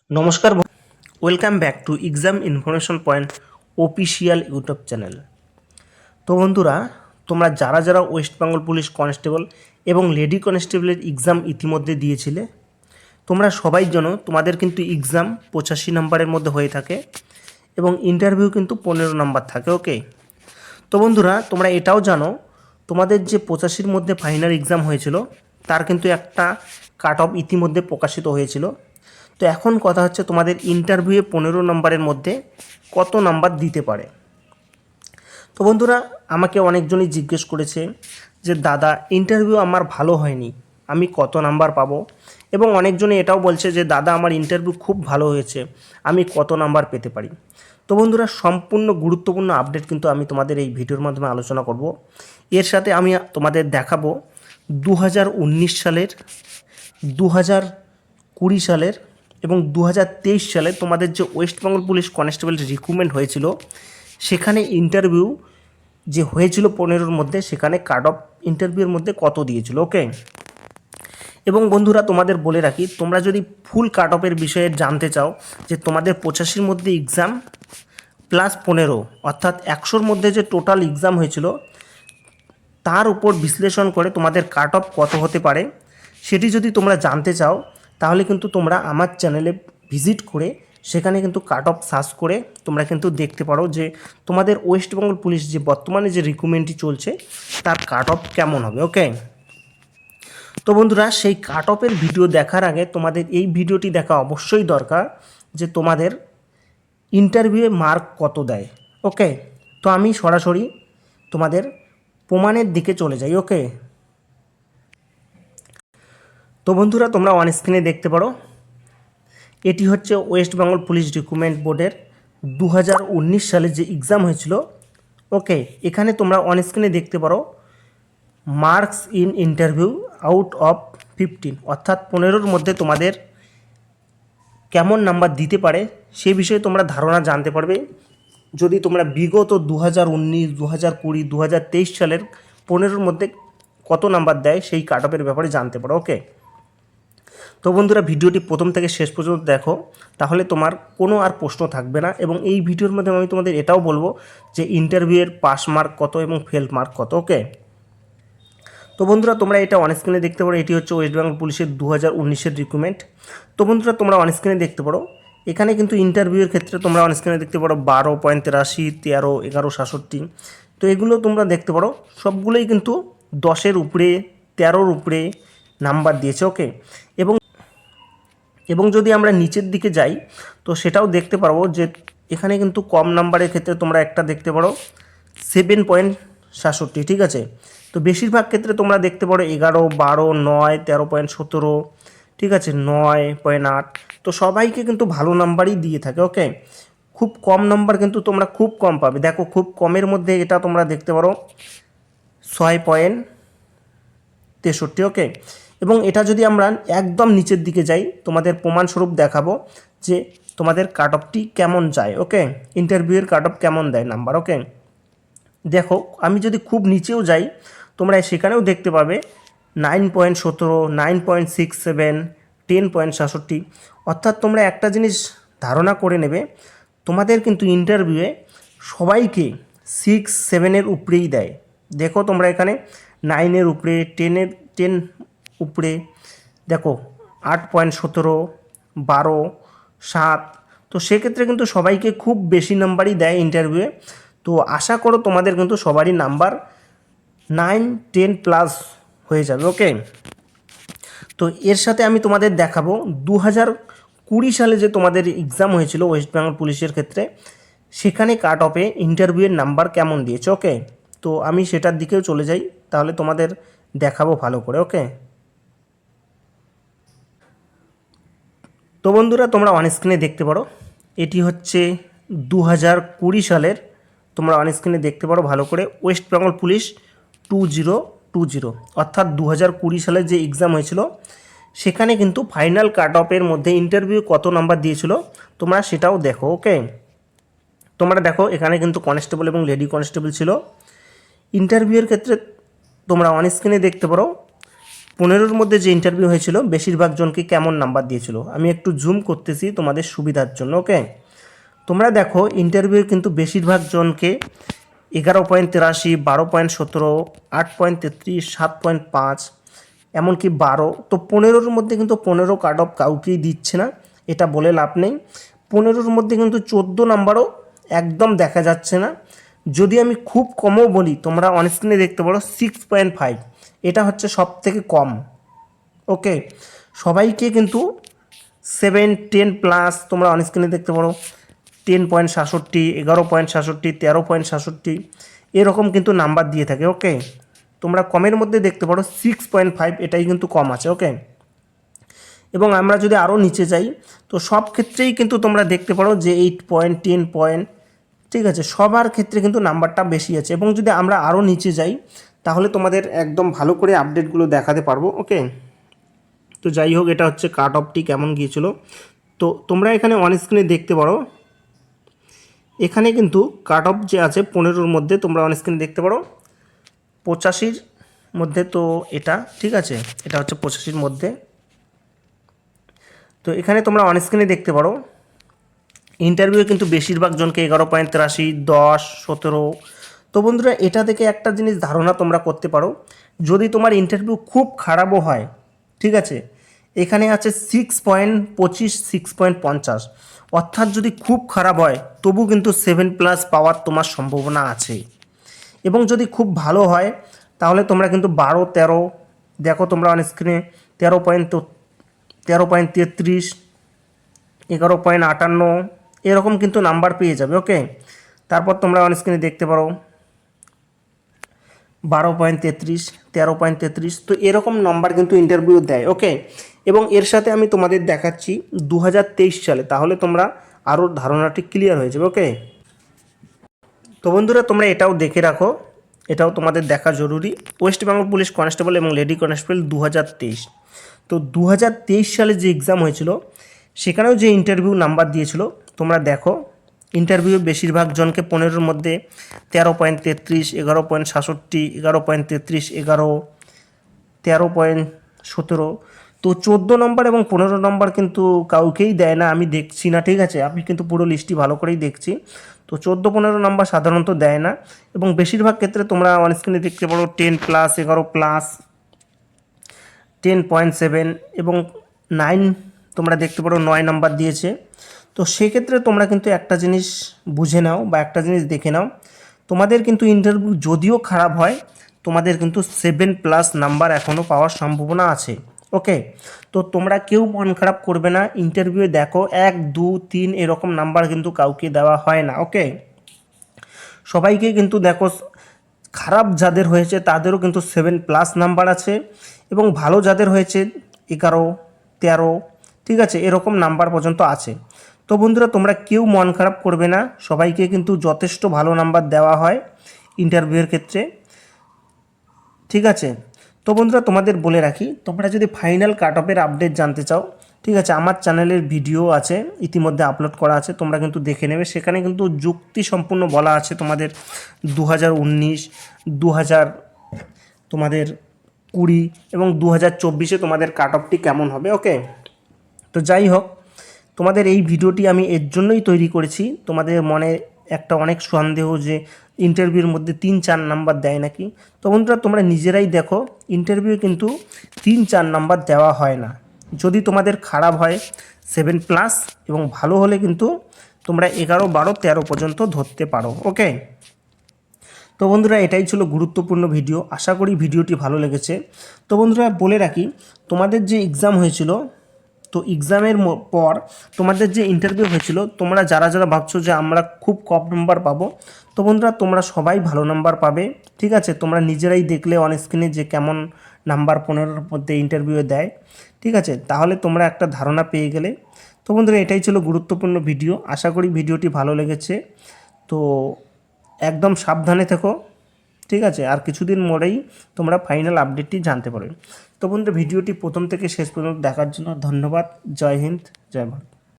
নমস্কার, welcome back to exam information point official YouTube channel. তো বন্ধুরা, তোমরা যারা যারা ওয়েস্ট বেঙ্গল পুলিশ কনস্টেবল এবং লেডি কনস্টেবলের এক্সাম ইতিমধ্যে দিয়েছিলে, তোমরা সবাই জানো তোমাদের কিন্তু এক্সাম 85 নম্বরের মধ্যে হয়ে থাকে এবং ইন্টারভিউ কিন্তু 15 নম্বর থাকে। ওকে, তো বন্ধুরা, তোমরা এটাও জানো তোমাদের যে 85-র মধ্যে ফাইনাল এক্সাম হয়েছিল তার কিন্তু একটা কাট অফ ইতিমধ্যে প্রকাশিত হয়েছিল। তো এখন কথা হচ্ছে তোমাদের ইন্টারভিউয়ে 15 নম্বরের মধ্যে কত নাম্বার দিতে পারে। তো বন্ধুরা, আমাকে অনেকজনই জিজ্ঞেস করেছে যে দাদা, ইন্টারভিউ আমার ভালো হয়নি, আমি কত নাম্বার পাবো, এবং অনেকজনই এটাও বলছে যে দাদা, আমার ইন্টারভিউ খুব ভালো হয়েছে, আমি কত নাম্বার পেতে পারি। তো বন্ধুরা, সম্পূর্ণ গুরুত্বপূর্ণ আপডেট কিন্তু আমি তোমাদের এই ভিডিওর মাধ্যমে আলোচনা করব। এর সাথে আমি তোমাদের দেখাবো 2019 সালের, 2020 সালের এবং 2023 সালে তোমাদের যে West Bengal police constable recruitment হয়েছিল, সেখানে ইন্টারভিউ যে হয়েছিল 15-র মধ্যে, সেখানে কাট অফ ইন্টারভিউর মধ্যে কত দিয়েছিল। ওকে, এবং বন্ধুরা, তোমাদের বলে রাখি, তোমরা যদি ফুল কাট অফের বিষয়ে জানতে চাও যে তোমাদের 85-র মধ্যে এক্সাম প্লাস 15, অর্থাৎ 100-র মধ্যে যে টোটাল এক্সাম হয়েছিল তার উপর বিশ্লেষণ করে তোমাদের কাট অফ কত হতে পারে, সেটি যদি তোমরা জানতে চাও, তাহলে কিন্তু তোমরা আমার চ্যানেলে ভিজিট করে সেখানে কিন্তু কাট অফ সার্চ করে তোমরা কিন্তু দেখতে পারো যে তোমাদের ওয়েস্ট বেঙ্গল পুলিশ যে বর্তমানে যে রিক্রুটমেন্টটি চলছে তার কাট অফ কেমন হবে। ওকে, তো বন্ধুরা, সেই কাট অফের ভিডিও দেখার আগে তোমাদের এই ভিডিওটি দেখা অবশ্যই দরকার যে তোমাদের ইন্টারভিউয়ে মার্ক কত দেয়। ওকে, তো আমি সরাসরি তোমাদের প্রমাণের দিকে চলে যাই। ওকে, তো বন্ধুরা, তোমরা অন স্ক্রিনে দেখতে পারো, এটি হচ্ছে ওয়েস্ট বেঙ্গল পুলিশ রিক্রুটমেন্ট বোর্ডের 2019 সালে যে এক্সাম হয়েছিল। ওকে, এখানে তোমরা অন স্ক্রিনে দেখতে পারো marks in interview out of 15, অর্থাৎ 15-র মধ্যে তোমাদের কেমন নাম্বার দিতে পারে সেই বিষয়ে তোমরা ধারণা জানতে পারবে যদি তোমরা বিগত 2019, 2020, 2023 সালের 15-র মধ্যে কত নাম্বার দেয় সেই কাট অফের ব্যাপারে জানতে পারো। ওকে, তো বন্ধুরা, ভিডিওটি প্রথম থেকে শেষ পর্যন্ত দেখো, তাহলে তোমার কোনো আর প্রশ্ন থাকবে না। এবং এই ভিডিওর মধ্যে আমি তোমাদের এটাও বলবো যে ইন্টারভিউয়ের পাস মার্ক কত এবং ফেল মার্ক কত। ওকে, তো বন্ধুরা, তোমরা এটা অন স্ক্রিনে দেখতে পারো, এটি হচ্ছে ওয়েস্ট বেঙ্গল পুলিশের 2019-এর রিক্রুটমেন্ট। তো বন্ধুরা, তোমরা অন স্ক্রিনে দেখতে পারো, এখানে কিন্তু ইন্টারভিউয়ের ক্ষেত্রে তোমরা অন স্ক্রিনে দেখতে পারো 12.83, 13, 11, 67। তো এগুলো তোমরা দেখতে পারো, সবগুলোই কিন্তু 10-এর উপরে, 13-র উপরে নাম্বার দিয়েছে। ওকে, এবং এবং যদি আমরা নিচের দিকে যাই তো সেটাও দেখতে পারবো যে এখানে কিন্তু কম নাম্বারের ক্ষেত্রে তোমরা একটা দেখতে পারো 7.67। ঠিক আছে, তো বেশিরভাগ ক্ষেত্রে তোমরা দেখতে পারো 11, 12, 9, 13.17। ঠিক আছে, 9.8। তো সবাইকে কিন্তু ভালো নাম্বারই দিয়ে থাকে। ওকে, খুব কম নাম্বার কিন্তু তোমরা খুব কম পাবে। দেখো, খুব কমের মধ্যে এটা তোমরা দেখতে পারো 6.63। ওকে, এবং এটা যদি আমরা একদম নিচের দিকে যাই, তোমাদের প্রমাণস্বরূপ দেখাবো যে তোমাদের কাট অফটি কেমন যায়। ওকে, ইন্টারভিউয়ের কাট অফ কেমন দেয় নাম্বার। ওকে, দেখো, আমি যদি খুব নিচেও যাই, তোমরা সেখানেও দেখতে পাবে 9.17, 9.67, 10.67। অর্থাৎ তোমরা একটা জিনিস ধারণা করে নেবে, তোমাদের কিন্তু ইন্টারভিউয়ে সবাইকে 6, 7-এর উপরেই দেয়। দেখো, তোমরা এখানে 9-এর উপরে, 10 উপরে, দেখো 8.17, 12, 7। তো সেক্ষেত্রে কিন্তু সবাইকে খুব বেশি নাম্বারই দেয় ইন্টারভিউয়ে। তো আশা করো তোমাদের কিন্তু সবারই নাম্বার 9, 10 প্লাস হয়ে যাবে। ওকে, তো এর সাথে আমি তোমাদের দেখাবো 2020 সালে যে তোমাদের এক্সাম হয়েছিল ওয়েস্ট বেঙ্গল পুলিশের ক্ষেত্রে, সেখানে কাট অফে ইন্টারভিউয়ের নাম্বার কেমন দিয়েছে। ওকে, তো আমি সেটার দিকেও চলে যাই, তাহলে তোমাদের দেখাবো ভালো করে। ওকে, তো বন্ধুরা, তোমরা অন স্ক্রিনে দেখতে পারো, এটি হচ্ছে 2020 সালের, তোমরা অন স্ক্রিনে দেখতে পারো ভালো করে, ওয়েস্ট বেঙ্গল পুলিশ 2020, অর্থাৎ 2020 সালের যে এক্সাম হয়েছিল সেখানে কিন্তু ফাইনাল কাট অফের মধ্যে ইন্টারভিউ কত নাম্বার দিয়েছিল তোমরা সেটাও দেখো। ওকে, তোমরা দেখো, এখানে কিন্তু কনস্টেবল এবং লেডি কনস্টেবল ছিল। ইন্টারভিউয়ের ক্ষেত্রে তোমরা অন স্ক্রিনে দেখতে পারো 15-র মধ্যে যে ইন্টারভিউ হয়েছিল বেশিরভাগ জনকে কেমন নাম্বার দিয়েছিল, আমি একটু জুম করতেছি তোমাদের সুবিধার জন্য। ওকে, তোমরা দেখো ইন্টারভিউ কিন্তু বেশিরভাগ জনকে 11.83, 12.17, 8.33, 7.5, এমনকি 12, তো 15-র মধ্যে কিন্তু 15 কাট অফ কাউকেই দিচ্ছে না, এটা বলে লাভ নেই। 15-র মধ্যে কিন্তু 14 নাম্বারও একদম দেখা যাচ্ছে না। যদি আমি খুব কমও বলি, তোমরা অনস্ক্রিনে দেখতে পারো 6.5, এটা হচ্ছে সব থেকে কম। ওকে, সবাইকে কিন্তু 7, 10 প্লাস তোমরা অনস্ক্রিনে দেখতে পারো 10.67, 11.67, 13.67 এরকম কিন্তু নাম্বার দিয়ে থাকে। ওকে, তোমরা কমের মধ্যে দেখতে পারো 6.5, এটাই কিন্তু কম আছে। ওকে, এবং আমরা যদি আরও নিচে যাই তো সব ক্ষেত্রেই কিন্তু তোমরা দেখতে পারো যে 8 পয়েন্ট, 10 পয়েন্ট, ঠিক আছে, সবার ক্ষেত্রে কিন্তু নাম্বারটা বেশি আছে। এবং যদি আমরা আরও নিচে যাই তাহলে তোমাদের একদম ভালো করে আপডেটগুলো দেখাতে পারবো। ওকে, তো যাই হোক, এটা হচ্ছে কাট অফটি কেমন গিয়েছিল। তো তোমরা এখানে অন স্ক্রিনে দেখতে পারো, এখানে কিন্তু কাট অফ যে আছে 15-র মধ্যে তোমরা অন স্ক্রিনে দেখতে পারো 85-র মধ্যে। তো এটা ঠিক আছে, এটা হচ্ছে 85-র মধ্যে। তো এখানে তোমরা অন স্ক্রিনে দেখতে পারো ইন্টারভিউ কিন্তু বেশিরভাগ জনকে 11.83, 10, 17। তো বন্ধুরা, এটা থেকে একটা জিনিস ধারণা তোমরা করতে পারো, যদি তোমার ইন্টারভিউ খুব খারাপও হয়, ঠিক আছে, এখানে আছে 6.25, 6.50, অর্থাৎ যদি খুব খারাপ হয় তবু কিন্তু 7+ পাওয়ার তোমার সম্ভাবনা আছে। এবং যদি খুব ভালো হয় তাহলে তোমরা কিন্তু 12, 13, দেখো তোমরা অন স্ক্রিনে 13.33, 11.58 এরকম কিন্তু নাম্বার পেয়ে যাবে। ওকে, তারপর তোমরা অন স্ক্রিনে দেখতে পারো 12.33, 13.33, তো এরকম নাম্বার কিন্তু ইন্টারভিউ দেয়। ওকে, এবং এর সাথে আমি তোমাদের দেখাচ্ছি 2023 সালে, তাহলে তোমরা আরও ধারণাটি ক্লিয়ার হয়ে যাবে। ওকে, তো বন্ধুরা তোমরা এটাও দেখে রাখো, এটাও তোমাদের দেখা জরুরি। ওয়েস্ট বেঙ্গল পুলিশ কনস্টেবল এবং লেডি কনস্টেবল 2023, তো 2023 সালে যে এক্সাম হয়েছিল সেখানেও যে ইন্টারভিউ নাম্বার দিয়েছিল তোমরা দেখো, ইন্টারভিউ বেশিরভাগ জনকে 15-র মধ্যে 13.33, 11.67, 11.33, 11, 13.17, তো 14 নম্বর এবং 15 নম্বর কিন্তু কাউকেই দেয় না, আমি দেখছি না, ঠিক আছে, আমি কিন্তু পুরো লিস্টটি ভালো করেই দেখছি। তো 14, 15 নম্বর সাধারণত দেয় না, এবং বেশিরভাগ ক্ষেত্রে তোমরা অন স্ক্রিনে দেখতে পারো 10+, 11+, 10.7 এবং 9 তোমরা দেখতে পারো 9 নাম্বার দিয়েছে। তো সেক্ষেত্রে তোমরা কিন্তু একটা জিনিস বুঝে নাও বা একটা জিনিস দেখে নাও, তোমাদের কিন্তু ইন্টারভিউ যদিও খারাপ হয় তোমাদের কিন্তু 7+ নাম্বার এখনও পাওয়ার সম্ভাবনা আছে। ওকে, তো তোমরা কেউ মন খারাপ করবে না, ইন্টারভিউ দেখো 1, 2, 3 এরকম নাম্বার কিন্তু কাউকে দেওয়া হয় না। ওকে, সবাইকে কিন্তু দেখো, খারাপ যাদের হয়েছে তাদেরও কিন্তু 7+ নাম্বার আছে, এবং ভালো যাদের হয়েছে 11, 13, ঠিক আছে, এরকম নাম্বার পর্যন্ত আছে। তো বন্ধুরা তোমরা কেউ মন খারাপ করবে না, সবাইকে কিন্তু যথেষ্ট ভালো নাম্বার দেওয়া হয় ইন্টারভিউয়ের ক্ষেত্রে, ঠিক আছে। তো বন্ধুরা তোমাদের বলে রাখি, তোমরা যদি ফাইনাল কাট অফের আপডেট জানতে চাও, ঠিক আছে, আমার চ্যানেলের ভিডিও আছে, ইতিমধ্যে আপলোড করা আছে, তোমরা কিন্তু দেখে নেবে, সেখানে কিন্তু যুক্তি সম্পূর্ণ বলা আছে তোমাদের 2019, 2000 তোমাদের 20 এবং 2024-এ তোমাদের কাট অফটি কেমন হবে। ওকে, তো যাই হোক, তোমাদের এই ভিডিওটি আমি এর জন্যই তৈরি করেছি, তোমাদের মনে একটা অনেক সন্দেহ যে ইন্টারভিউর মধ্যে 3-4 নাম্বার দেয় নাকি। তো বন্ধুরা তোমরা নিজেরাই দেখো, ইন্টারভিউ কিন্তু 3-4 নাম্বার দেওয়া হয় না। যদি তোমাদের খারাপ হয় 7+, এবং ভালো হলে কিন্তু তোমরা 11, 12, 13 পর্যন্ত ধরতে পারো। ওকে, তো বন্ধুরা এটাই ছিল গুরুত্বপূর্ণ ভিডিও, আশা করি ভিডিওটি ভালো লেগেছে। তো বন্ধুরা বলে রাখি, তোমাদের যে এক্সাম হয়েছিল, তো এক্সামের পর তোমাদের যে ইন্টারভিউ হয়েছিল, তোমরা যারা যারা ভাবছো যে আমরা খুব কম নাম্বার পাবো, তো বন্ধুরা তোমরা সবাই ভালো নাম্বার পাবে, ঠিক আছে। তোমরা নিজেরাই দেখলে অন স্ক্রিনে যে কেমন নাম্বার 15-র মধ্যে ইন্টারভিউ দেয়, ঠিক আছে, তাহলে তোমরা একটা ধারণা পেয়ে গেলে। তো বন্ধুরা এটাই ছিল গুরুত্বপূর্ণ ভিডিও, আশা করি ভিডিওটি ভালো লেগেছে। তো একদম সাবধানে থেকো, ঠিক আছে, আর কিছুদিন পরেই তোমরা ফাইনাল আপডেটটি জানতে পারবে। তো বন্ধুরা ভিডিওটি প্রথম থেকে শেষ পর্যন্ত দেখার জন্য ধন্যবাদ। জয় হিন্দ, জয় ভারত।